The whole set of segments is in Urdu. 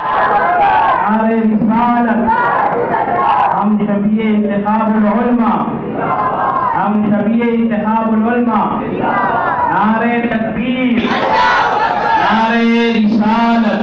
نعرہ رسالت، ہم شبیہ انتخاب العلماء، ہم شبیہ انتخاب العلماء، نعرہ تکبیر، نعرہ رسالت۔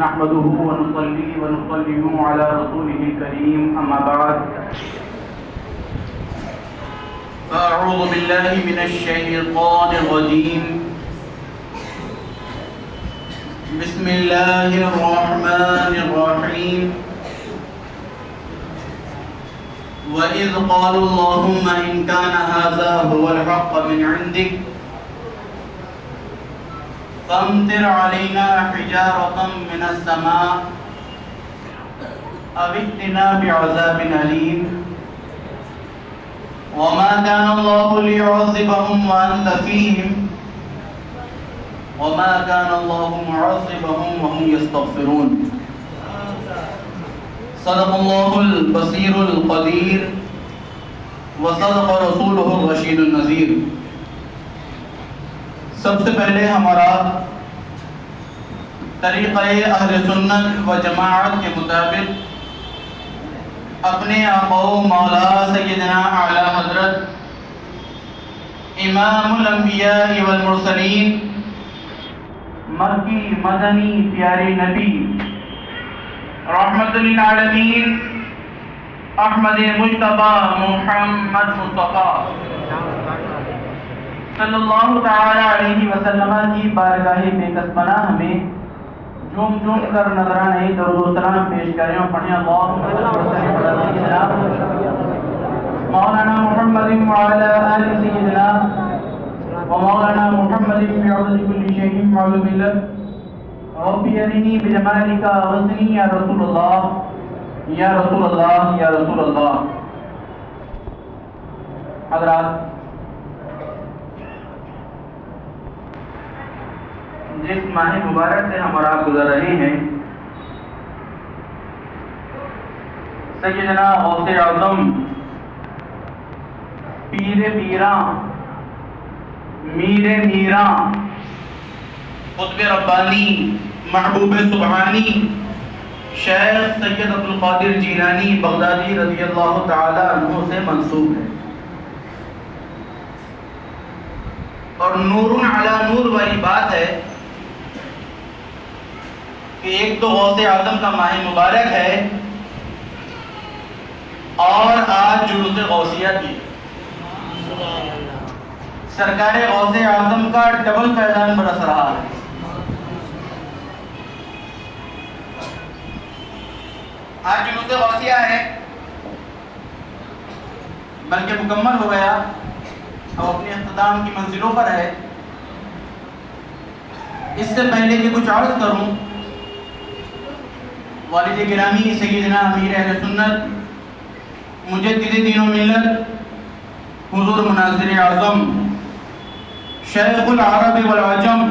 نحمده ونصلي ونسلم على رسوله الكريم، أما بعد، فأعوذ بالله من الشيطان الرجيم، بسم الله الرحمن الرحيم، وإذ قالوا اللهم إن كان هذا هو الحق من عندك فامطر علينا حجارة من السماء أو ائتنا بعذاب أليم، وما كان الله ليعذبهم وأنت فيهم وما كان الله معذبهم وهم يستغفرون۔ صدق الله البصير القدير وصدق رسوله الرشيد النذير۔ سب سے پہلے ہمارا طریقہ اہل سنت و جماعت کے مطابق اپنے آقا و مولا سیدنا اعلی حضرت امام الانبیاء والمرسلین، مکی مدنی پیارے نبی، رحمت للعالمین، احمد مجتبی محمد مصطفیٰ صلی اللہ تعالی علیہ وسلم کی بارگاہ بے کسبنا ہمیں جھوم جھوم کر نذرانے درود و سلام پیش کریں اور پڑھیں اللہم صلی علی مولانا محمد وعلی آل سیدنا و مولانا محمد بعدد کل شیء معلوم لک ربی ارنی بجمالک غزنی یا رسول اللہ یا رسول اللہ یا رسول اللہ۔ حضرات، جس ماہ مبارک سے ہم اور آپ گزر رہے ہیں، سیدنا غوث اعظم، پیر پیراں، میر میراں، قطب ربانی، محبوب سبحانی، شیخ سید عبدالقادر جیلانی بغدادی رضی اللہ تعالی عنہ سے منسوب ہے، اور نور علی نور والی بات ہے کہ ایک تو غوث اعظم کا ماہ مبارک ہے اور آج جلوس غوثیہ کی، سرکار غوث اعظم کا ڈبل فیضان برس رہا ہے۔ آج جلوس غوثیہ ہے، بلکہ مکمل ہو گیا، اب اپنے اختتام کی منزلوں پر ہے۔ اس سے پہلے کہ کچھ عرض کروں، والد گرامی سیدنا امیر اہل سنت مجدد دین و ملت حضور مناظر اعظم شیخ العرب والعجم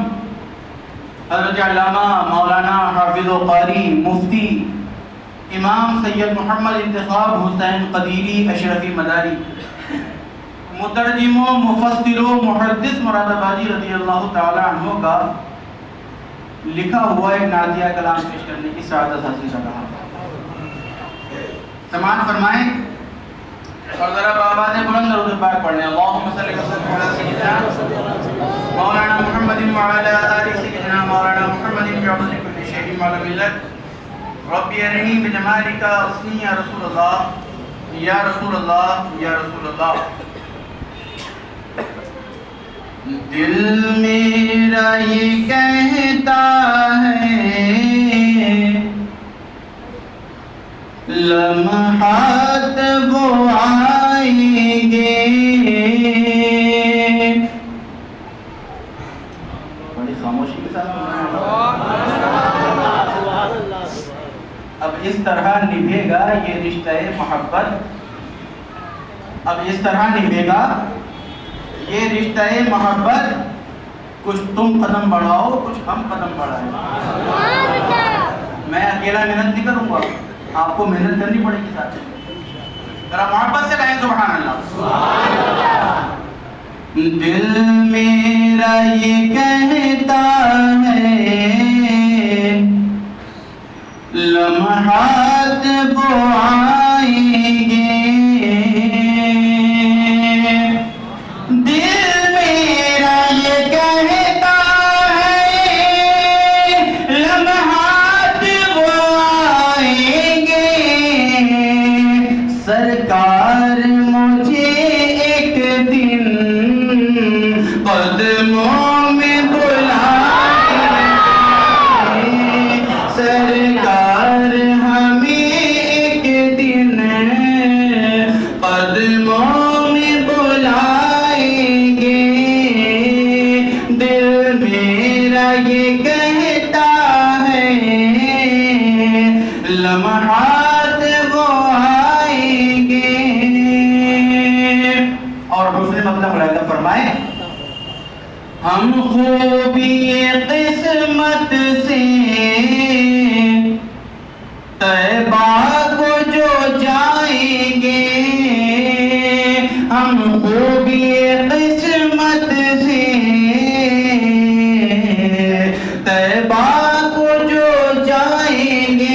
حضرت علامہ مولانا حافظ و قاری مفتی امام سید محمد انتخاب حسین قدیری اشرفی مداری، مترجم و مفسر و محدث مراد آبادی رضی اللہ تعالی عنہ کا لکھا ہوا ایک نعتیہ کلام پیش کرنے کی سعادت حاصل کر رہا ہے۔ سماعت فرمائیں اور ذرا بآواز بلند درود پاک پڑھیں۔ اللہم صلی علی سیدنا مولانا محمد وعلی آل سیدنا مولانا محمد بعدد کل شیء معلوم لک ربی ارنی بجمالک غزنی یا رسول اللہ یا رسول اللہ یا رسول اللہ۔ دل میرا یہ کہتا ہے لمحات وہ آئیں گے، بڑی خاموشی کے ساتھ اب اس طرح نبھے گا یہ رشتہ محبت، اب اس طرح نبھے گا یہ رشتہ محبت کچھ تم قدم بڑھاؤ کچھ ہم قدم بڑھائیں. میں اکیلا محنت نہیں کروں گا, آپ کو محنت کرنی پڑے گی ساتھ. ذرا محبت سے کہیں سبحان اللہ. دل میرا یہ کہتا ہے لمحات وہ آئیں گے. ہم خوبی قسمت سے طیبہ کو جو جائیں گے, ہم خوبی قسمت سے طیبہ کو جو جائیں گے.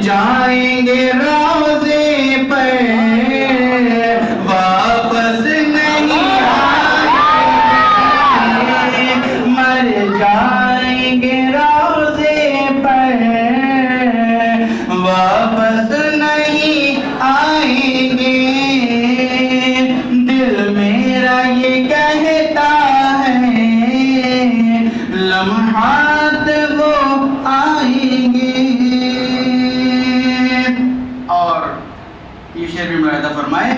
جائیں گے روزے پر واپس نہیں آئیں گے, مر جائیں گے روزے پر واپس نہیں آئیں گے. دل میرا یہ کہتا ہے لمحات وہ آئیں گے. یہ شعر بھی ملاحظہ فرمائے.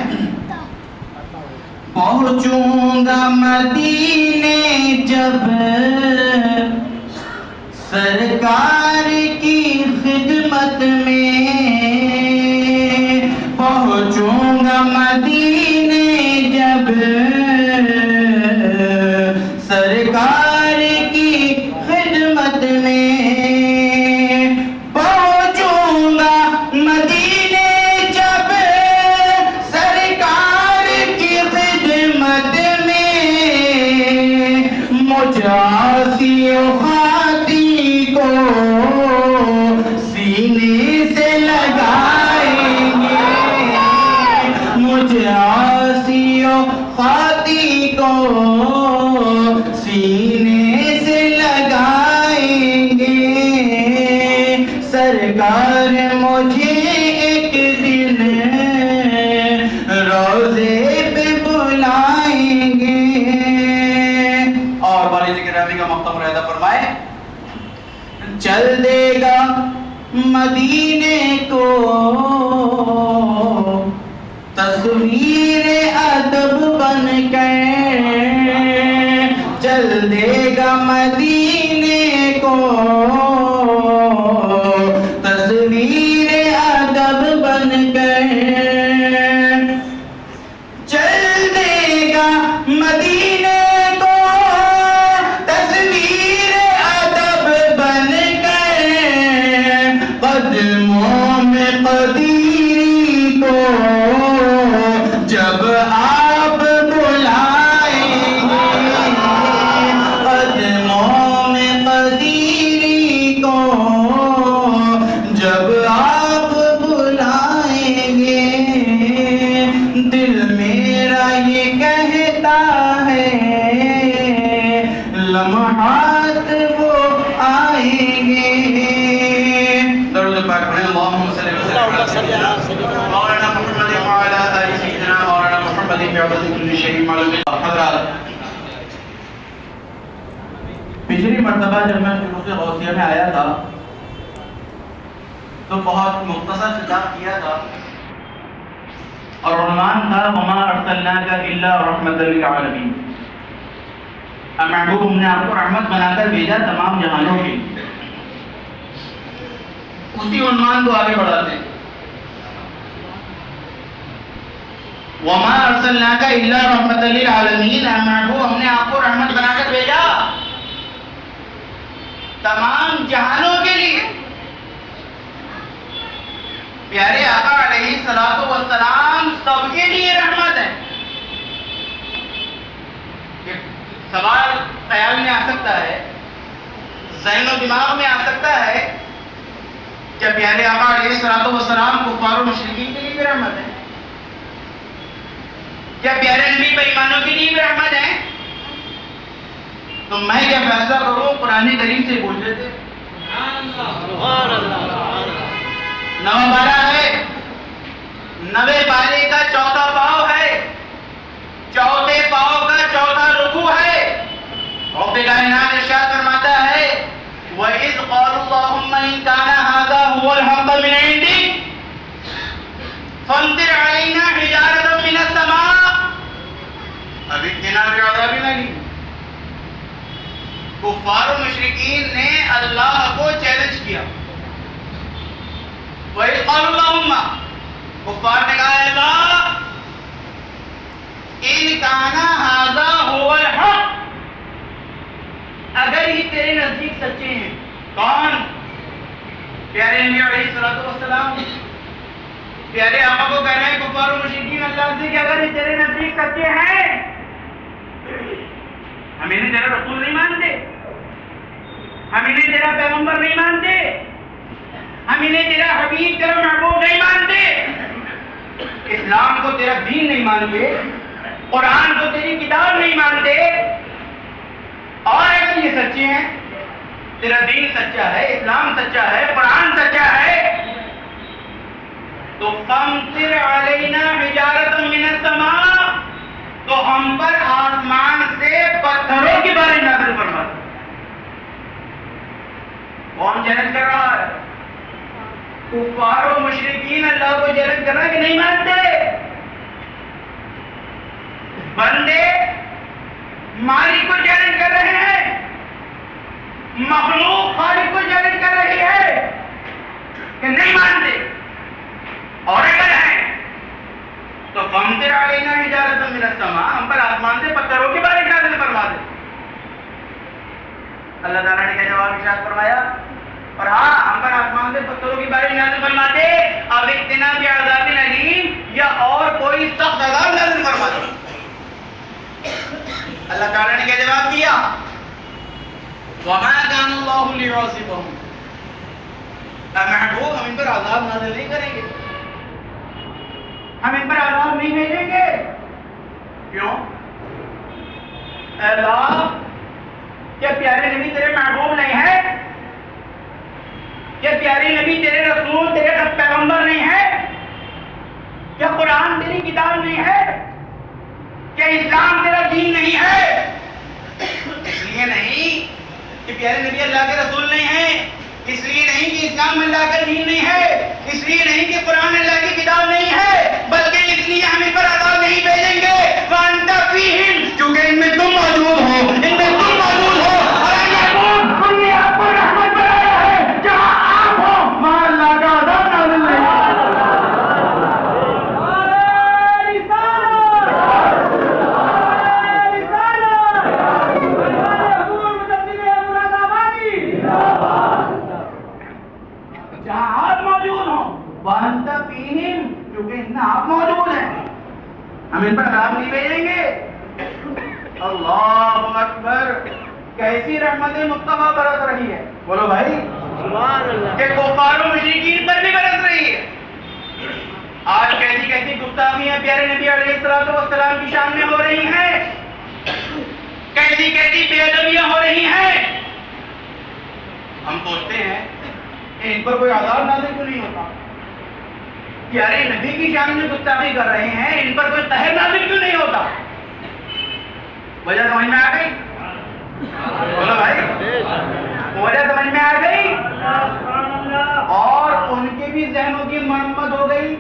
پہنچوں گا مدینے جب سرکار کی خدمت میں, پہنچوں گا مدینے جب سرکار کی خدمت میں, عاصی و خاطی کو سینے سے لگائیں گے, مجھے عاصی و خاطی کو سینے سے لگائیں گے. سرکار مجھے ایک دن روزے پہ بلائیں گے. اور والی ذکر رحمی کا مقتم رہتا فرمائے. چل دے گا مدینے کو تصویر ادب بن کر, چل دے گا مدینے کو تصویر ادب بن کر, چل دے گا مدینے قدموں میں قدیری کو جب آپ بلائیں گے, قدموں میں قدیری کو جب آپ بلائیں گے. دل میرا یہ کہتا ہے لمحات وہ آئیں گے. اللهم صل وسلم مولانا محمد وعلى آل سيدنا مولانا محمد في عدد كل شيء معلوم. حضرات, پچھلی مرتبہ جب میں شروع سے غوثیہ میں آیا تھا تو بہت مختصر خطاب کیا تھا اور عنوان تھا وما ارسلناک الا رحمۃ للعالمین. محبوب ہم نے آپ کو رحمت بنا کر بھیجا تمام جہانوں کے لیے. اسی عنوان کو آگے بڑھاتے ہیں. وَمَا أَرْسَلْنَاكَ إِلَّا رَحْمَةً لِلْعَالَمِينَ. اے محبوب ہم نے آپ کو رحمت بنا کر بھیجا تمام جہانوں کے لیے. پیارے آقا علیہ الصلوۃ والسلام سب کے لیے رحمت ہے. سوال خیال میں آ سکتا ہے, ذہن و دماغ میں آ سکتا ہے, کیا پیارے آقا علیہ الصلوۃ والسلام کفار و مشرکین کے لیے بھی رحمت ہے؟ کیا پیارے نبی بے ایمانوں کے لیے بھی رحمت ہے؟ تو میں کیا فیصلہ کروں, قرآن کریم سے پوچھ لیتے. نو بارہ ہے, 90 پارے کا چوتھا پاؤ ہے, چوتھے پاؤ کا چوتھا رکوع ہے. رب کائنات ارشاد فرماتا ہے وَإِذْ قَالُوا اللَّهُمَّ إِنْ كَانَ هَذَا هُوَ الْحَقُّ مِنْ عِنْدِكَ فَامْطِرْ عَلَيْنَا حِجَارَةً مِنَ السَّمَاءِ أَوِ ائْتِنَا بِعَذَابٍ أَلِيمٍ. کفار و مشرکین نے اللہ کو چیلنج کیا. وَإِذْ قَالُوا اللَّهُمَّ, کفار نے کہا اے اللہ إِنْ كَانَ هَذَا هُوَ الْحَقُّ, اگر ہی تیرے نزدیک سچے ہیں. کون؟ پیارے نبی علیہ الصلوۃ والسلام. پیارے آقا کو کہہ رہے ہیں کفار و مشرکین اللہ سے کہ اگر یہ تیرے نزدیک سچے ہیں, ہم انہیں تیرا رسول نہیں مانتے, ہم انہیں تیرا پیغمبر نہیں مانتے, ہم انہیں تیرا حبیب تیرا محبوب نہیں مانتے, اسلام کو تیرا دین نہیں مانتے, قرآن کو تیری کتاب نہیں مانتے, اور اگر یہ سچے ہیں, تیرا دین سچا ہے, اسلام سچا ہے, قرآن سچا ہے, تو فَامْطِرْ عَلَيْنَا حِجَارَةً مِنَ السَّمَاءِ, تو ہم پر آسمان سے پتھروں کی بارش نازل فرما. کون چیلنج کر رہا ہے؟ کفار و مشرکین اللہ کو چیلنج کر رہا ہے کہ نہیں مانتے. بندے مالک کو چیلنج کر رہے ہیں, مخلوق خالق کو چیلنج کر رہی ہے کہ نہیں مانتے. اور اگر ہیں تو فَامْطِرْ عَلَيْنَا حِجَارَةً مِنَ السَّمَاءِ, ہم پر آسمان سے پتھروں کی بارش نازل فرما دے. اللہ تعالیٰ نے کیا جواب ارشاد فرمایا؟ اور ہاں, ہم پر آسمان سے پتھروں کی بارش نازل فرما دے, اب ائتنا بعذاب الیم, یا اور کوئی سخت عذاب نازل فرما دے. اللہ تعالیٰ نے کیا جواب دیا؟ وَمَا كَانَ اللَّهُ لِيُعَذِّبَهُمْ, اے محبوب ہم ان پر عذاب نازل نہیں کریں گے, ہم ان پر عذاب نہیں بھیجیں گے. کیوں؟ اے اللہ, کیا پیارے نبی تیرے محبوب نہیں ہے؟ کیا پیارے نبی تیرے رسول تیرے پیغمبر نہیں ہے؟ کیا قرآن تیری کتاب نہیں ہے؟ کیا اسلام تیرا دین نہیں ہے؟ اس لیے نہیں کہ پیارے نبی اللہ کے رسول نہیں ہیں, اس لیے نہیں کہ اسلام اللہ کا دین نہیں ہے, اس لیے نہیں کہ قرآن اللہ کی کتاب نہیں ہے, بلکہ اس لیے ہم ان پر عذاب نہیں بھیجیں گے وَأَنْتَ فِيهِمْ, کیونکہ ان میں تم موجود ہو, ان میں تم موجود ہو. اور اللہ ہم نے آپ کو رحمت بنایا ہے, جہاں آپ ہو وہاں اللہ کا عذاب نازل نہیں ہوگا. کیونکہ ان میں آپ موجود ہیں, ہم ان پر عذاب نہیں بھیجیں گے. اللہ اکبر, کیسی رحمت مصطفیٰ برس رہی ہے, بولو بھائی سبحان اللہ, کہ کفار و مشرکین پر بھی برس رہی ہے. آج کیسی کیسی گفتاخیاں پیارے نبی علیہ الصلوۃ والسلام کی شان میں ہو رہی ہیں, کیسی کیسی بے ادبیاں ہو رہی ہیں. ہم سوچتے ہیں کہ ان پر کوئی عذاب نازل کیوں نہیں ہوتا. پیارے نبی کی شان میں گستاخی کر رہے ہیں, ان پر کوئی قہر نازل کیوں نہیں ہوتا. وجہ سمجھ میں آ گئی؟ بولو بھائی, وجہ سمجھ میں آ گئی. اور ان کے بھی ذہنوں کی مرمت ہو گئی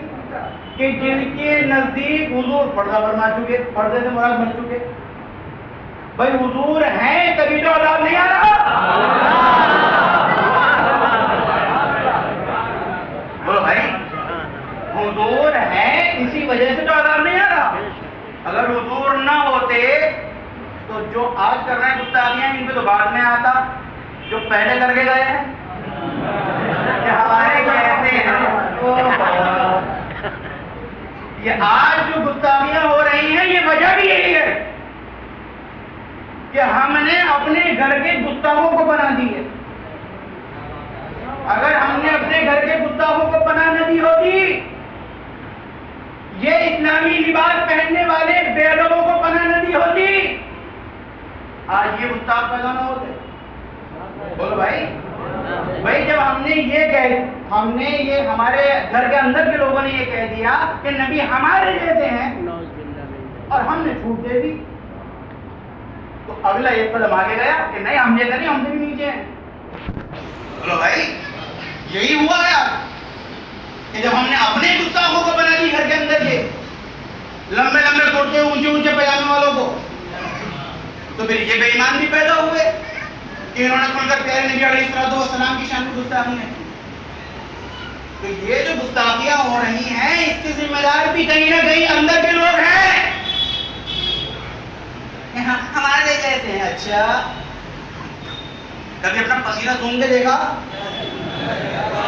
کہ جن کے نزدیک حضور پردہ فرما چکے, پردے سے مراد بن چکے, بھائی حضور ہیں تبھی تو عذاب نہیں آ رہا. بولو بھائی, حضور ہیں اسی وجہ سے تو عذاب نہیں آ رہا. اگر حضور نہ ہوتے تو جو آج کر رہے ہیں گستاخیاں ان پہ تو بعد میں آتا. جو پہلے کر کے گئے ہیں کہ ہمارے کہتے ہیں یہ آج جو گستاخیاں ہو رہی ہیں یہ وجہ بھی یہی ہے کہ ہم نے اپنے گھر کے گستاخوں کو بنا دی ہے. اگر ہم نے اپنے گھر کے گستاخوں کو پناہ نہ دی ہوتی, یہ اسلامی لباس پہننے والے بے ادبوں کو پناہ نہ دی ہوتی, آج یہ گستاخ پیدا نہ ہوتے. بولو بھائی, بھائی جب ہم نے یہ ہمارے گھر کے اندر کے لوگوں نے یہ کہہ دیا کہ نبی ہمارے جیسے ہیں اور ہم نے چھوٹ دے دی, تو اگلا ایک قدم آگے گیا کہ نہیں ہم جیسے نہیں, ہم سے بھی نیچے ہیں. بولو بھائی, یہی ہوا ہے کہ جب ہم نے اپنے گستاخوں کو بنا دی گھر کے اندر کے لمبے لمبے کرتے اونچے اونچے پجامے والوں کو, تو پھر یہ بے ایمان بھی پیدا ہوئے کہ انہوں نے کھل کر پیارے نبی علیہ الصلوۃ والسلام کی شان میں گستاخیاں کی. تو یہ جو گستاخیاں ہو رہی ہیں اس کے ذمہ دار بھی کہیں نہ کہیں اندر کے لوگ ہیں. ہمارے جیسے ہیں. اچھا کبھی اپنا پسینہ سونگ کے دیکھا؟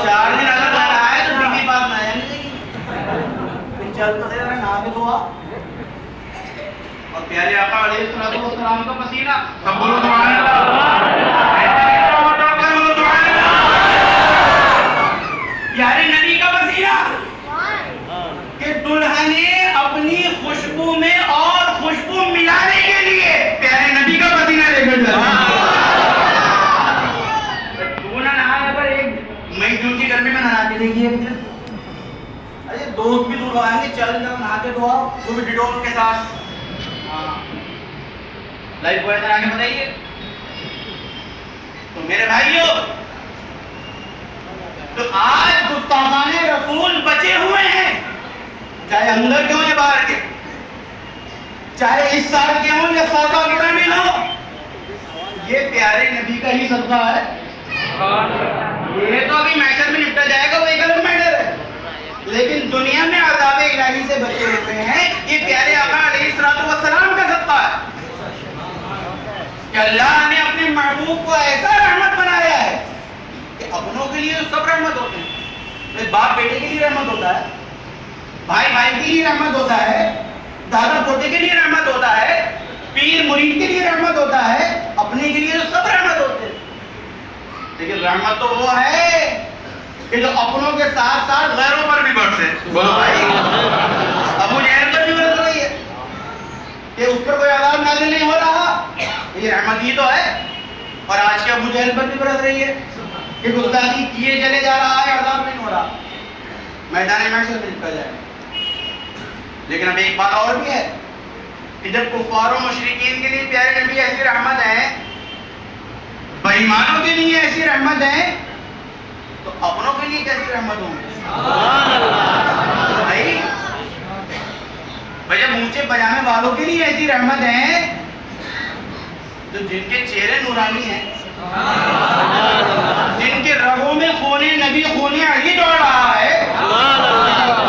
4 دن اگر نہ نہائے تو بیوی پاک نہ آیا نہیں, چل تو ذرا نہا کے دھوا. اور پیارے آقا علیہ الصلوۃ والسلام کا پسینہ, سب بولو سبحان اللہ. پیارے نبی کا پسینہ کہ دلہنیں اپنی خوشبو میں اور خوشبو ملانے کے لیے پیارے نبی کا پسینہ لے کر جاتی. تو نہ نہایا پر ایک مئی جون کی گرمی میں نہا کے دیکھیے, ارے دوست بھی دور آئیں گے, چل نہا کے دھو آؤ وہ بھی ڈیٹول کے ساتھ. لائف بوائے آ کے بتائیے. تو میرے بھائیوں, تو آج گستاخان رسول بچے ہوئے ہیں, چاہے اندر کے ہوں یا باہر کے, چاہے اس سال کے ہوں یا 100 سال کے ہو. یہ پیارے نبی کا ہی صدقہ ہے. یہ تو ابھی محشر میں نپٹا جائے گا, وہ ایک الگ میٹر ہے, لیکن دنیا میں عذاب الہی سے بچے ہوئے ہیں یہ پیارے آقا علیہ الصلوۃ والسلام کا صدقہ ہے کہ اللہ نے اپنے محبوب کو ایسا رحمت بنایا ہے کہ اپنوں کے لیے سب رحمت ہوتے ہیں. باپ بیٹے کے لیے رحمت ہوتا ہے, بھائی بھائی کے لیے رحمت ہوتا ہے, دادا پوتے کے لیے رحمت ہوتا ہے, پیر مرید کے لیے رحمت ہوتا ہے, اپنے کے لیے سب رحمت ہوتے ہیں. لیکن رحمت تو وہ ہے کہ جو اپنوں کے ساتھ ساتھ غیروں پر بھی برسے. بولو بھائی, ابو جہل پر بھی برس رہی ہے کہ اس پر کوئی عذاب نازل نہیں ہو رہا, یہ رحمت ہی تو ہے. اور آج کے ابو جہل پر بھی برس رہی ہے کہ گستاخی کیے چلے جا رہا ہے, عذاب نہیں ہو رہا, میدان محشر میں نکل جائے. لیکن اب ایک بات اور بھی ہے کہ جب کفار و مشرکین کے لیے پیارے نبی ایسی رحمت ہے, بے ایمانوں کے لیے ایسی رحمت ہے, تو اپنوں کے لیے کیسی رحمت ہوگی؟ بھائی جب اونچے پجامے والوں کے لیے ایسی رحمت ہے, تو جن کے چہرے نورانی ہیں, جن کے رگوں میں خون نبی خون علی دوڑ رہا ہے,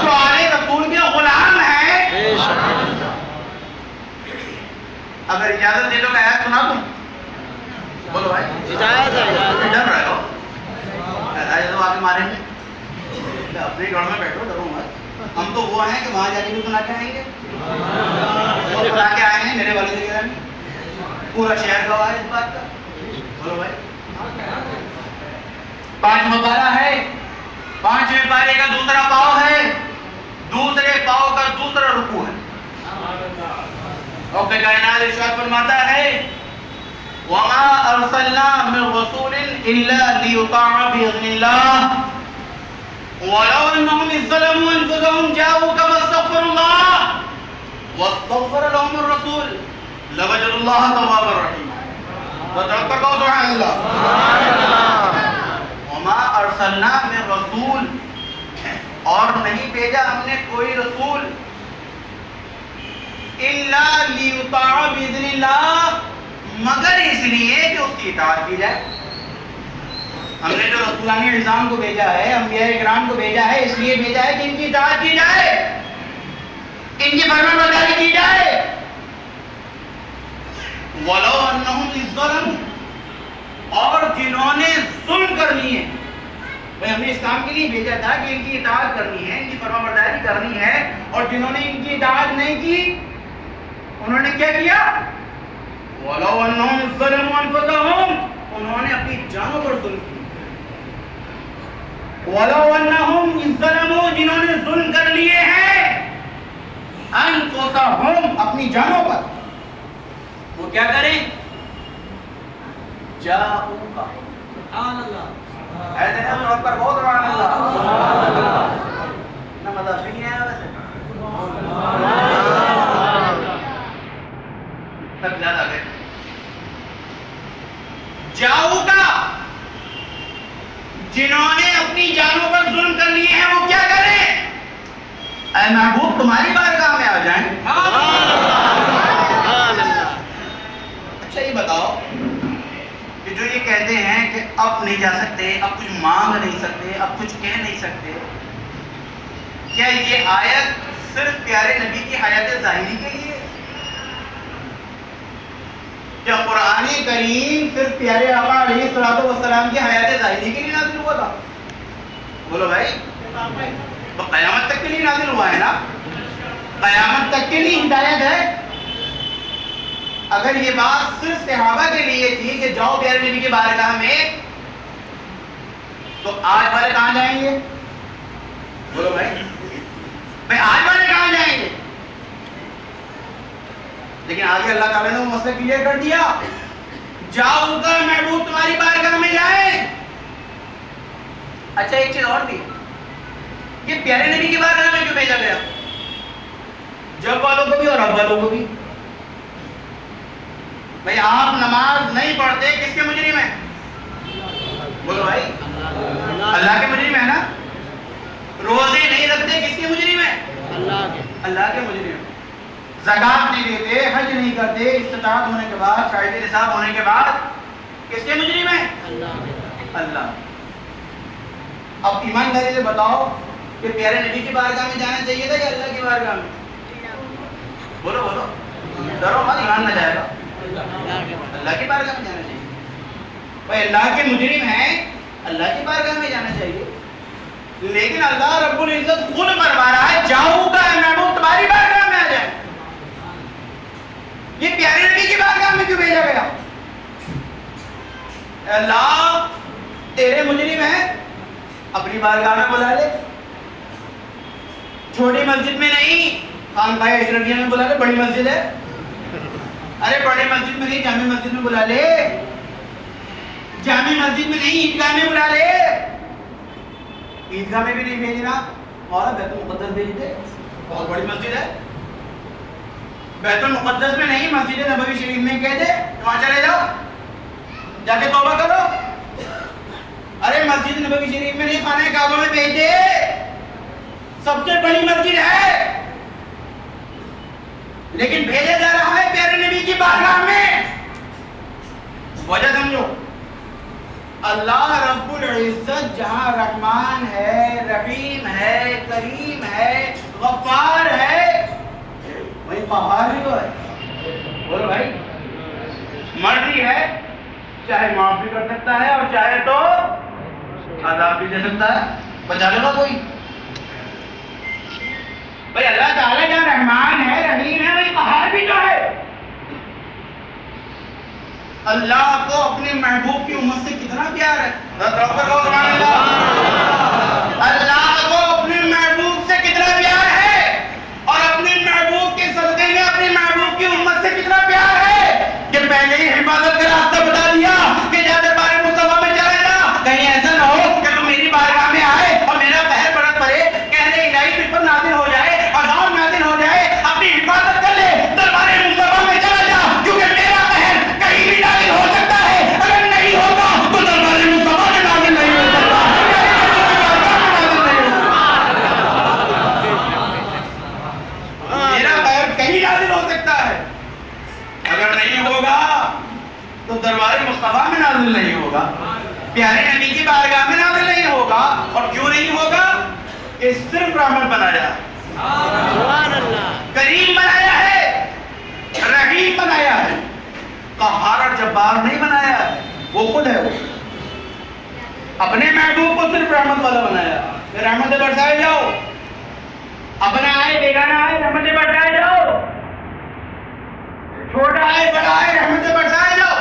جو آل رسول کے غلام ہیں, اگر اجازت دے دو کہ آیت سنا دوں؟ بولو بھائی, ڈر رہے ہو تو آگے ماریں گے, اپنے گھر میں بیٹھو, ڈرو مت. ہم تو وہ ہیں کہ وہاں جا کے بھی سنا کے آئیں گے, اور سنا کے آئے ہیں میرے والد گرامی, پورا شہر گواہ ہے اس بات کا. بولو بھائی, 5واں پارہ ہے, 5ویں پارے کا دوسرا پاؤ ہے, دوسرے پاؤ کا دوسرا رکوع ہے. اور کائنات ارشاد فرماتا ہے وَمَا أَرْسَلْنَا مِن رَّسُولٍ إِلَّا لِيُطَاعَ بِإِذْنِ اللَّهِ وَلَوْ أَنَّهُمْ إِذ ظَّلَمُوا أَنفُسَهُمْ جَاءُوكَ فَاسْتَغْفَرُوا اللَّهَ وَاسْتَغْفَرَ لَهُمُ الرَّسُولُ لَوَجَدُوا اللَّهَ تَوَّابًا رَّحِيمًا. وَتَوَكَّلُوا سبحان اللہ. وَمَا أَرْسَلْنَا مِن رَّسُولٍ, اور نہیں بھیجا ہم نے کوئی رسول, إِلَّا لِيُطَاعَ بِإِذْنِ اللَّهِ, مگر اس لیے کہ اس کی اطاعت کی جائے. ہم نے جو رسولانی نظام کو بھیجا ہے، انبیاء کرام کو بھیجا ہے، اس لیے بھیجا ہے کہ ان کی اطاعت کی جائے، ان کی فرمان برداری کی جائے. وَلَوْ أَنَّهُمْ إِذْ ظَلَمُوا، اور جنہوں نے ظلم کر لیے. ہم نے اس کام کے لیے بھیجا تھا کہ ان کی اطاعت کرنی ہے، ان کی فرمان برداری کرنی ہے، اور جنہوں نے ان کی اطاعت نہیں کی انہوں نے کیا کیا؟ وَلَوْ أَنَّهُمْ إِذْ ظَلَمُوا أَنفُسَهُمْ، انہوں نے اپنی جانوں پر ظلم کیا. وَلَوْ أَنَّهُمْ إِذْ ظَلَمُوا، جنہوں نے ظلم کر لیے ہیں أَنفُسَهُمْ، اپنی جانوں پر، وہ کیا کریں؟ جاؤکا. سبحان اللہ، ایسے نا طور پر بہت سبحان اللہ. اتنا مزہ نہیں آیا ویسے، سب زیادہ گئے. جاؤکا، جنہوں نے اپنی جانوں پر ظلم کر لیے ہیں وہ کیا کریں؟ اے محبوب تمہاری بارگاہ میں آ جائیں. اچھا یہ بتاؤ کہ جو یہ کہتے ہیں کہ اب نہیں جا سکتے، اب کچھ مانگ نہیں سکتے، اب کچھ کہہ نہیں سکتے، کیا یہ آیت صرف پیارے نبی کی حیات ظاہری کے لیے؟ کیا قرآن کریم صرف پیارے آقا علیہ الصلوۃ والسلام کی حیات ظاہری کے لیے نازل ہوا تھا؟ بولو بھائی، تو قیامت تک کے لیے نازل ہوا ہے نا؟ قیامت تک کے لیے ہدایت ہے. اگر یہ بات صرف صحابہ کے لیے تھی کہ جاؤ پیارے نبی کے بارگاہ میں، تو آج والے کہاں جائیں گے؟ بولو بھائی آج والے کہاں جائیں گے؟ لیکن آگے اللہ تعالیٰ نے وہ مسئلہ کلیئر کر دیا، جاؤ کا محبوب تمہاری بارگاہ میں جائے. اچھا ایک چیز اور تھی، یہ پیارے نبی کی بارگاہ میں کیوں بھیجا گیا؟ جب والوں کو بھی اور اب والوں کو بھی. بھائی آپ نماز نہیں پڑھتے کس کے مجرم ہیں؟ بولو بھائی، اللہ کے مجرم ہیں نا. روزے نہیں رکھتے کس کے مجرم ہیں؟ اللہ کے مجرم ہیں. زکات نہیں دیتے، حج نہیں کرتے، استطاعت ہونے کے بعد، شاہد نصاب ہونے کے بعد کس کے مجرم ہیں؟ اللہ. اب ایمانداری سے بتاؤ کہ پیارے نبی کی بارگاہ میں جانا چاہیے تھا کہ اللہ کی بارگاہ میں؟ بولو بولو، ڈرو مت، ایمان نہ جائے گا. اللہ کی بارگاہ میں جانا چاہیے. بھائی اللہ کے مجرم ہیں، اللہ کی بارگاہ میں جانا چاہیے. لیکن اللہ رب العزت خود فرما رہا ہے جاؤ کا محبوب تمہاری بارگاہ میں آ جائے. یہ پیارے نبی کی بارگاہ میں کیوں بھیجا گیا؟ اللہ تیرے مجرم ہیں، اپنی بارگاہ میں بلا لے. چھوٹی مسجد میں نہیں، خانقاہ اشرفیہ میں بلا لے، بڑی مسجد ہے. ارے بڑی مسجد میں نہیں، جامع مسجد میں بلا لے. جامع مسجد میں نہیں، عیدگاہ میں بلا لے. عیدگاہ میں بھی نہیں بھیجنا، اور بیت المقدس بھیج دے، بہت بڑی مسجد ہے. بیت المقدس میں نہیں، مسجد نبوی شریف میں کہہ دے وہاں چلے جاؤ، جا کے توبہ کرو. ارے مسجد نبوی شریف میں نہیں، خانہ کعبہ میں بھیج دے، سب سے بڑی مسجد ہے. لیکن بھیجا جا رہا ہے پیارے نبی کی بارگاہ میں. وجہ سمجھو، اللہ رب العزت جہاں رحمان ہے، رحیم ہے، کریم ہے، غفار ہے، وہی پہاڑ بھی تو ہے. بولو بھائی، مرضی ہے چاہے معاف بھی کر سکتا ہے اور چاہے تو عذاب بھی دے سکتا ہے. بچا لے گا کوئی؟ بھائی اللہ تعالیٰ جہاں رحمان ہے، رحیم ہے، وہی قہار بھی تو ہے. اللہ کو اپنے محبوب کی امت سے کتنا پیار ہے. اللہ کو اپنے محبوب سے کتنا پیار ہے، اور اپنے محبوب کے صدقے میں اپنے محبوب کی امت سے کتنا پیار ہے کہ پہلے ہی حفاظت کا راستہ بتا دیا کہ جا دربار مصطفیٰ میں چلا جا. کہیں ایسا نہ ہو کہ تم میری بارگاہ میں آئے اور میرا قہر برت پڑے، کہنے الہی تجھ پر نازل ہو جائے، عذاب نازل ہو جائے. اپنی حفاظت کر لے، دربار مصطفیٰ میں چلا جا، کیونکہ میرا قہر کہیں بھی نازل ہو سکتا ہے. اگر نہیں ہوگا تو دربار مصطفیٰ میں نازل نہیں ہو سکتا. تو دربار مصطفیٰ میں نازل نہیں ہوگا، پیارے نبی کی بارگاہ میں نازل نہیں ہوگا. اور کیوں نہیں ہوگا؟ کہ صرف رحمت بنایا ہے، کریم بنایا ہے، رحیم بنایا ہے، قہار اور جبار نہیں بنایا ہے. وہ خود ہے، وہ اپنے محبوب کو صرف رحمت والا بنایا. رحمتیں برسائے جاؤ، اپنا آئے بیگانہ آئے رحمتیں برسائے جاؤ، چھوٹا آئے بڑا آئے رحمتیں برسائے جاؤ.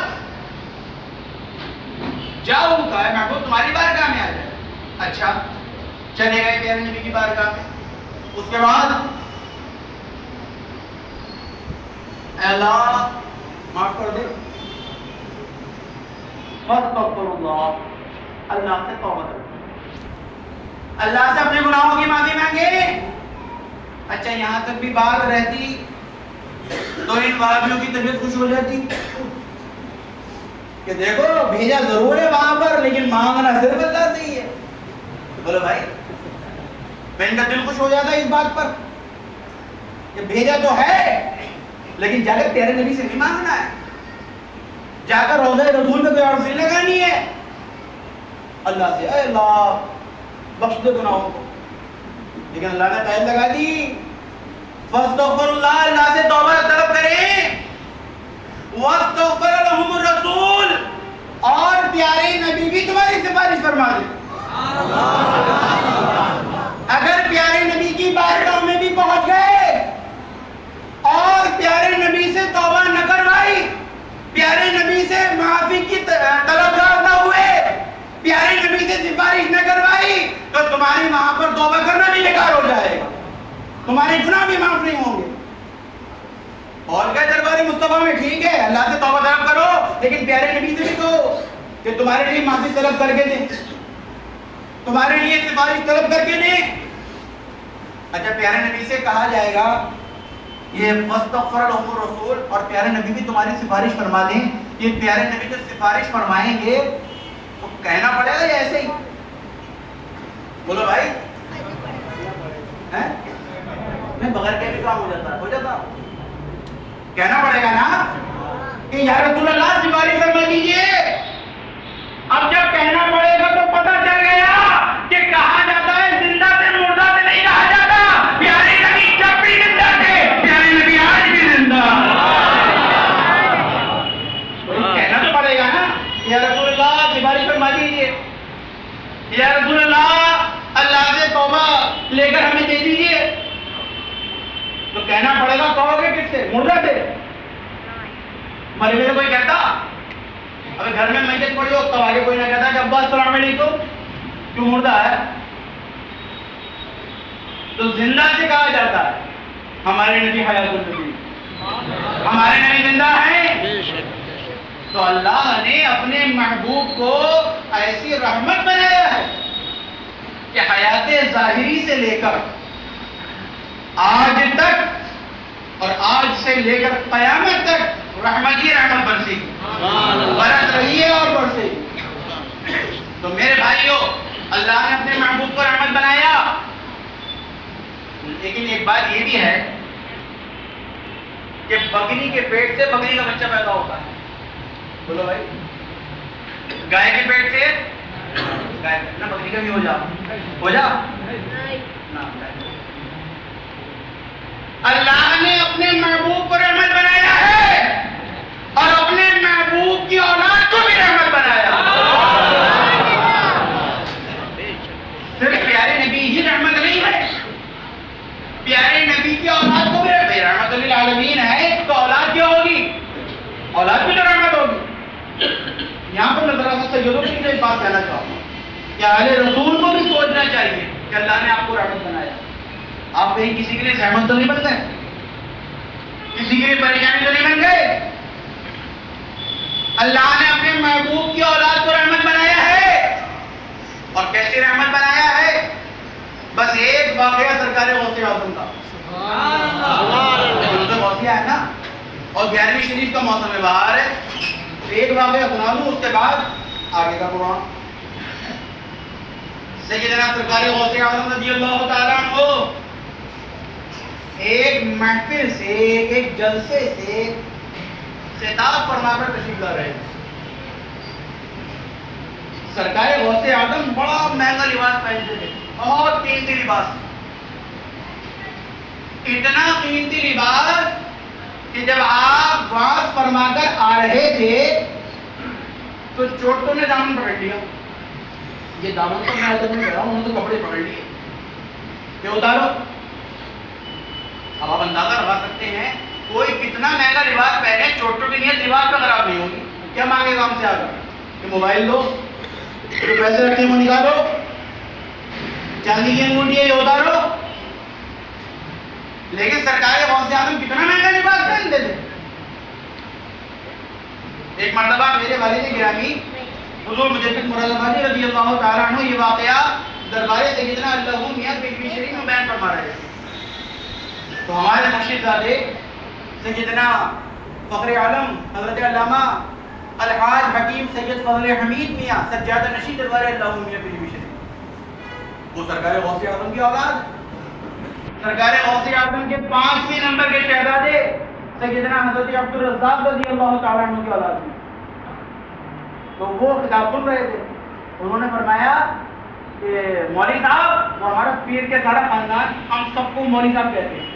جاؤ کہا ہے محبوب تمہاری بارگاہ میں آ جائے. اچھا چلے گئے پیارے نبی کی بارگاہ میں. اس کے بعد اے اللہ معاف کر دے، فاستغفر اللہ، اللہ سے توبہ کرو، اللہ سے اپنے گناہوں کی معافی مانگے. اچھا یہاں تک بھی بات رہتی تو ان وہابیوں کی طبیعت خوش ہو جاتی کہ دیکھو بھیجا ضرور ہے وہاں پر لیکن مانگنا صرف اللہ سے ہی ہے. بولو بھائی، میں ان کا دل خوش ہو جاتا ہے اس بات پر کہ بھیجا تو ہے لیکن جا کر پیارے نبی سے نہیں مانگنا ہے، جا کر روضہ رسول میں کوئی عرض نہیں لگانی ہے اللہ سے، اے اللہ بخش دے گناہوں کو. لیکن اللہ نے قید لگا دی فاستغفر اللہ، اللہ سے توبہ طلب کریں، واستغفر لهم الرسول، اور پیارے نبی بھی تمہاری سفارش فرما دے. اگر پیارے نبی کی بارگاہ میں بھی پہنچ گئے اور پیارے نبی سے توبہ نہ کروائی، پیارے نبی سے معافی کی طلبگار نہ ہوئے، پیارے نبی سے سفارش نہ کروائی، تو تمہاری وہاں پر توبہ کرنا بھی بیکار ہو جائے گا، تمہارے گناہ بھی معاف نہیں ہوں گے. اور کیا دربار مصطفیٰ میں ٹھیک ہے اللہ سے توبہ طلب کرو لیکن پیارے نبی سے بھی کہو کہ تمہارے لیے معافی طلب کر کے دیں، تمہارے لیے سفارش طلب کر کے دیں. اچھا پیارے نبی سے کہا جائے گا یہ فاستغفر لهم الرسول، اور پیارے نبی بھی تمہاری سفارش فرما دیں. یہ پیارے نبی جو سفارش فرمائیں گے تو کہنا پڑے گا یا ایسے ہی؟ بولو بھائی، میں بغیر کے بھی کام ہو جاتا کہنا پڑے گا نا کہ یا رسول اللہ سفارش فرما دیجیے. اب جب کہنا پڑے گا تو پتہ چل گیا کہ کہا جاتا ہے زندہ سے مردہ سے نہیں کہا جاتا. پیارے نبی جب بھی زندہ تھے، پیارے نبی آج بھی زندہ. کہنا تو پڑے گا نا یا رسول اللہ سفارش فرما دیجیے، یا رسول اللہ اللہ سے توبہ لے کر ہمیں دے دیجیے. تو کہنا پڑے گا، کہو گے کس سے؟ مردہ سے. مرے ہوئے کوئی کہتا؟ ابھی گھر میں میت پڑی ہو تب آگے کوئی نہ کہتا کہ ابا السلام علیکم، کیوں مردہ ہے؟ تو زندہ سے کہا جاتا ہے ہمارے نبی حیات النبی، ہمارے نبی زندہ ہیں. تو اللہ نے اپنے محبوب کو ایسی رحمت بنایا ہے کہ حیات ظاہری سے لے کر آج تک اور آج سے لے کر قیامت تک رحمت ہی رحمت برسی، برس رہی ہے اور برسے. تو میرے بھائیوں، اللہ نے اپنے محبوب کو رحمت بنایا. لیکن ایک بات یہ بھی ہے کہ بکری کے پیٹ سے بکری کا بچہ پیدا ہوتا ہے. بولو بھائی، گائے کے پیٹ سے گائے نہ بکری کا بھی ہو جا. اللہ نے اپنے محبوب کو رحمت بنایا ہے اور اپنے محبوب کی اولاد کو بھی رحمت بنایا. صرف پیارے نبی ہی رحمت نہیں ہے، پیارے نبی کی اولاد کو بھی رحمت للعالمین ہے. تو اولاد کیا ہوگی؟ اولاد بھی تو رحمت ہوگی. یہاں پر نظر آتا سیدوں کی ایک بات کہنا چاہوں گا کہ اہل رسول کو بھی سوچنا چاہیے کہ اللہ نے آپ کو رحمت بنایا. آپ کہیں کسی کے لیے رحمت تو نہیں بن گئے، کسی کے لیے پریشانی تو نہیں بن گئے. اللہ نے اپنے محبوب کی اولاد کو رحمت بنایا ہے. اور کیسے رحمت بنایا ہے؟ بس ایک واقعہ سرکار غوث اعظم کا، غوثیہ ہے نا، اور 11ویں شریف کا موسم بہار ہے. ایک واقعہ سنا دوں، اس کے بعد آگے کا قرآن. سیدنا سرکار غوث اعظم رضی اللہ تعالیٰ عنہ ایک محفل سے، ایک جلسے سے خطاب فرما کر تشریف لا رہے تھے. سرکار غوث اعظم بڑا مہنگا لباس پہنتے تھے, بہت قیمتی لباس, اتنا قیمتی لباس کہ جب آپ واز فرما کر آ رہے تھے تو چوٹوں نے دامن پکڑ لیا. یہ دامن تو میں حضرت میں کہہ رہا ہوں, انہوں نے تو کپڑے پکڑ لیے کہ اتارو. اب آپ اندازہ لگا سکتے ہیں کوئی کتنا مہنگا لباس پہنے, چوٹوں کی نیت لباس پہ خراب نہیں ہوگی. کیا مانگے گا ہم سے آگے کہ موبائل دو, جو پیسے رکھتے ہیں وہ نکالو, چاندی کی انگوٹھی ہے یہ اتارو. لیکن سرکار غوث اعظم کتنا مہنگا لباس پہنتے تھے. ایک مرتبہ میرے والد گرامی حضور مجدد مراد آبادی رضی اللہ تعالیٰ عنہ یہ واقعہ دربار سیدنا اللہ میاں بلوی شریف میں بیان فرما رہے تھے. تو ہمارے مرشد زادے سیدنا فخر عالم حضرت علامہ الحاج حکیم سید فضل حمید میاں سجادہ نشین دربار اللہ میاں بلوی شریف, وہ سرکار غوث اعظم کی اولاد, سرکار غوث اعظم کے 5ویں نمبر کے شہزادے سیدنا حضرت عبد الرزاق رضی اللہ تعالیٰ عنہ کی اولاد میں. تو وہ خطاب سن رہے تھے, انہوں نے فرمایا کہ مولوی صاحب, وہ ہمارا پیر کے سارا خاندان, ہم سب کو مولوی صاحب کہتے ہیں,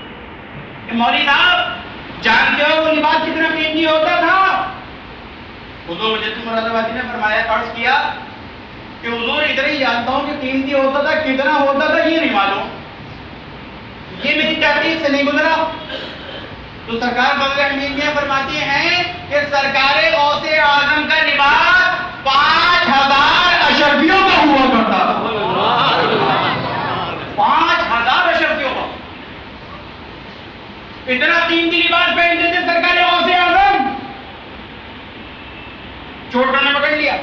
کہ مولوی صاحب جانتے ہو وہ لباس کتنا قیمتی ہوتا تھا. حضور مجدد مراد آبادی نے فرمایا, عرض کیا کہ حضور اتنا ہی جانتا ہوں کہ قیمتی ہوتا تھا, کتنا ہوتا تھا یہ نہیں معلوم, یہ میری تحقیق سے نہیں گزرا. تو سرکار فضل حمید میاں فرماتے ہیں کہ سرکار غوث اعظم کا لباس 5000 اشرفیوں کا ہوا کرتا تھا. 5000 اشرفیوں کا اتنا قیمتی لباس پہنتے تھے سرکار غوث اعظم. چوٹوں نے پکڑ لیا,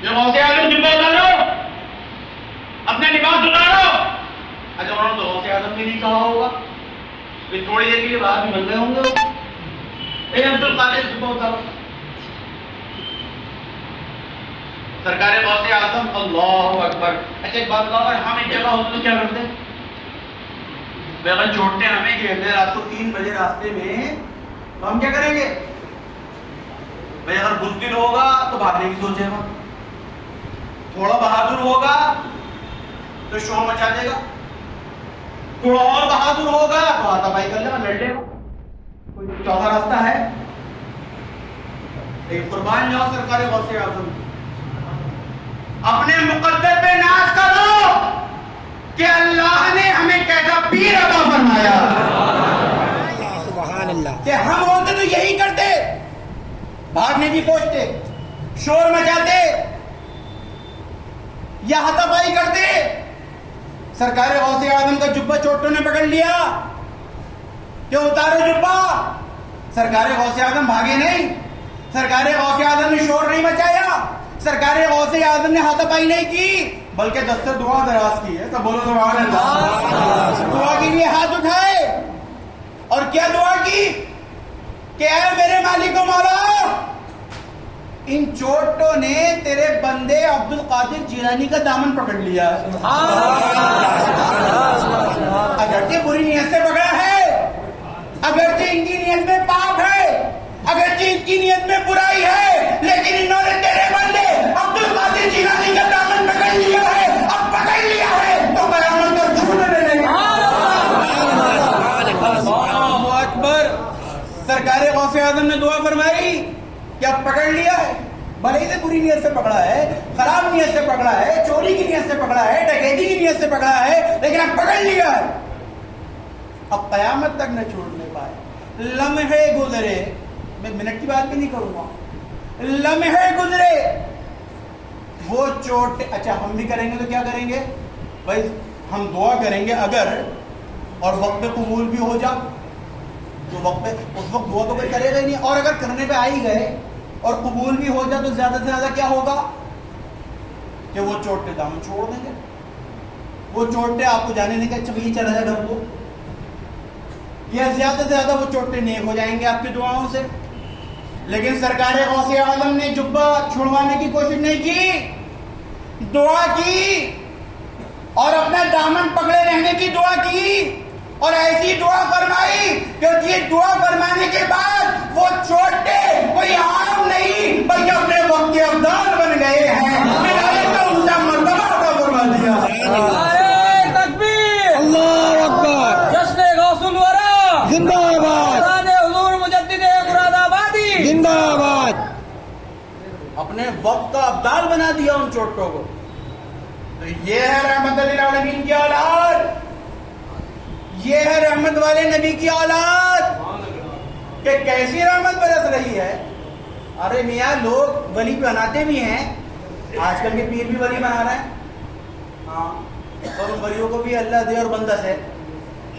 جو غوث اعظم جبہ اتارو, اپنا لباس اتارو. اچھا انہوں نے تو غوث اعظم بھی نہیں کہا ہوگا, پھر تھوڑی دیر کے لیے باہر بھی بن گئے ہوں گے, اے عبد القادر جبہ اتارو. سرکار غوث اعظم اللہ اکبر. اچھا ایک بات بتاؤ, ہم ایک جگہ ہوتے تو کیا کرتے, بیگن چھوٹتے ہمیں کہ رات کو 3 بجے راستے میں, تو ہم کیا کریں گے بھائی, اگر بزدل ہوگا تو بھاگنے کی سوچے گا, تھوڑا بہادر ہوگا تو شور مچا دے گا, تھوڑا اور بہادر ہوگا تو ہاتھا پائی کر لے گا, لڑ لے گا. کوئی چوتھا راستہ ہے؟ ایک قربان جاؤ سرکار غوث اعظم, اپنے مقدر پہ ناز کرو کہ اللہ نے ہمیں کیسا پیر عطا فرمایا. سبحان اللہ. کہ ہم ہوتے تو یہی کرتے, بھاگنے کی سوچتے, شور مچاتے یا ہاتھا پائی کرتے. سرکار غوث اعظم کا جبہ چوٹوں نے پکڑ لیا کہ اتارو جبہ. سرکار غوث اعظم بھاگے نہیں, سرکار غوث اعظم نے شور نہیں مچایا, سرکار غوث اعظم نے ہاتھا پائی نہیں کی, بلکہ دست دعا دراز کی ہے. سب بولو سبحان اللہ. دعا کے لیے ہاتھ اٹھائے, اور کیا دعا کی کہ اے میرے مالک و مولا, ان چوٹوں نے تیرے بندے عبد القادر جیلانی کا دامن پکڑ لیا. اگرچہ بری نیت سے پکڑا ہے, اگرچہ ان کی نیت میں پاپ ہے, اگرچہ ان کی نیت میں برائی ہے, لیکن انہوں نے تیرے بندے عبد القادر جیلانی کا دامن پکڑ لیا ہے. اب پکڑ لیا ہے تو قیامت تک چھوڑنے نہیں. اللہ اکبر. سرکار غوث اعظم نے دعا فرمائی کہ اب پکڑ لیا ہے, بھلے ہی سے بری نیت سے پکڑا ہے, خراب نیت سے پکڑا ہے, چوری کی نیت سے پکڑا ہے, ڈکیتی کی نیت سے پکڑا ہے, لیکن اب پکڑ لیا ہے, اب قیامت تک نہ چھوڑنے پائے. لمحے گزرے, میں منٹ کی بات بھی نہیں کروں گا, لمحے گزرے, وہ چوٹ. اچھا ہم بھی کریں گے تو کیا کریں گے بھائی, ہم دعا کریں گے اگر, اور وقت پہ قبول بھی ہو جا تو وقت پہ, اس وقت دعا تو کوئی کرے گا ہی نہیں, اور اگر کرنے پہ آ ہی گئے اور قبول بھی ہو جائے تو زیادہ سے زیادہ کیا ہوگا کہ وہ چوٹے دامن چھوڑ دیں گے, وہ چوٹے آپ کو جانے دیں گے, اچھا وہی چلا جائے گھر کو, یا زیادہ سے زیادہ وہ چوٹے نیک ہو جائیں گے آپ کی دعاؤں سے. لیکن سرکار غوث اعظم نے جبہ چھڑوانے کی کوشش نہیں کی, دعا کی اور اپنا دامن پکڑے رہنے کی دعا کی, اور ایسی دعا فرمائی کہ یہ دعا فرمانے کے بعد وہ چھوٹے کوئی عام نہیں بلکہ اپنے وقت کے ابدال بن گئے ہیں. ولایت کا اونچا مرتبہ عطا فرما دیا. نعرہ تکبیر، اللہ اکبر، جشن غوث الورا زندہ آباد، اذان حضور مجدد مراد آبادی زندہ آباد. اپنے وقت کا ابدال بنا دیا ان چھوٹوں کو. تو یہ ہے رحمت للعالمین کی اولاد، یہ ہے رحمت والے نبی کی اولاد. کہ کیسی رحمت برس رہی ہے. ارے میاں لوگ ولی بناتے بھی ہیں، آج کل کے پیر بھی ولی بنا رہے ہیں. ہاں، اور ان ولیوں کو بھی اللہ دے اور بندہ سے،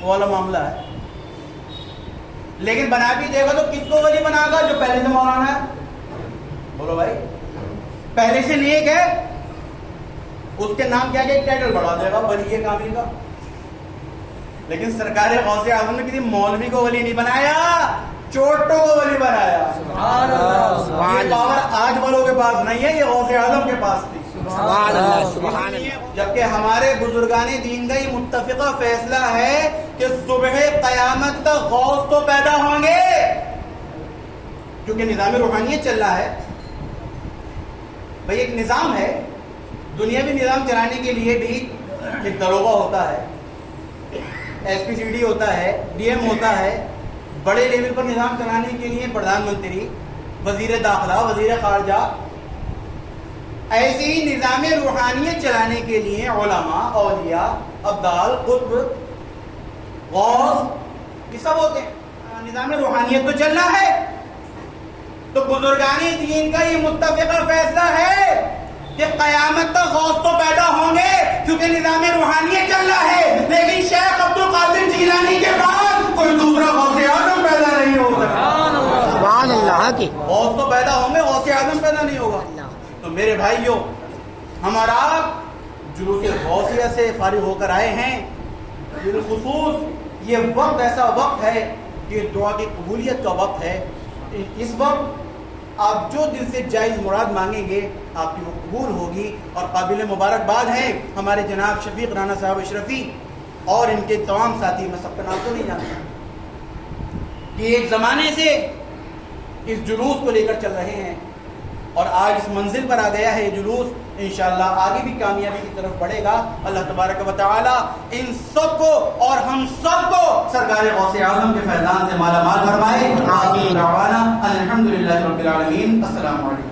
وہ والا معاملہ ہے. لیکن بنا بھی دے گا تو کس کو ولی بنا گا؟ جو پہلے سے مولانا ہے. بولو بھائی، پہلے سے نیک ہے، اس کے نام کیا کہ ایک ٹائٹل بڑھا دے گا ولی کامل کا. لیکن سرکار غوث اعظم نے کسی مولوی کو ولی نہیں بنایا، چوٹوں کو ولی بنایا. یہ پاور آج والوں کے پاس نہیں ہے، یہ غوث اعظم کے پاس تھی. سبحان اللہ، سبحان اللہ. جبکہ ہمارے بزرگان دین کا یہ متفقہ فیصلہ ہے کہ صبح قیامت تک غوث تو پیدا ہوں گے، کیونکہ نظام روحانیت چل رہا ہے. بھئی ایک نظام ہے، دنیاوی نظام چلانے کے لیے بھی ایک داروغہ ہوتا ہے، ایس پی سی ڈی ہوتا ہے، ڈی ایم ہوتا ہے. بڑے لیول پر نظام چلانے کے لیے پردھان منتری، وزیر داخلہ، وزیر خارجہ. ایسے ہی نظام روحانیت چلانے کے لیے علماء، اولیاء، ابدال، قطب، غوث، یہ سب ہوتے ہیں. نظام روحانیت تو چلنا ہے. تو بزرگان دین کا یہ متفقہ فیصلہ ہے کہ قیامت تک غوث تو پیدا ہوں گے کیونکہ نظام روحانیت چل رہا ہے. لیکن شیخ عبد القادر جیلانی کے بعد کوئی دوسرا غوث اعظم پیدا نہیں ہو سکتا. سبحان اللہ کی. غوث تو پیدا ہوں گے، غوث اعظم پیدا نہیں ہوگا. تو میرے بھائیوں، ہمارا جلوس غوثیہ سے فارغ ہو کر آئے ہیں. بالخصوص یہ وقت ایسا وقت ہے کہ دعا کی قبولیت کا وقت ہے. اس وقت آپ جو دل سے جائز مراد مانگیں گے آپ کی وہ قبول ہوگی. اور قابل مبارکباد ہیں ہمارے جناب شفیق رانا صاحب اشرفی اور ان کے تمام ساتھی. میں سب کا نام تو نہیں جانتا کہ ایک زمانے سے اس جلوس کو لے کر چل رہے ہیں اور آج اس منزل پر آ گیا ہے یہ جلوس. انشاءاللہ آگے بھی کامیابی کی طرف بڑھے گا. اللہ تبارک و تعالی ان سب کو اور ہم سب کو سرکار غوث اعظم کے فیضان سے مالا مال فرمائے. آمین. الحمدللہ رب العالمین. السلام علیکم.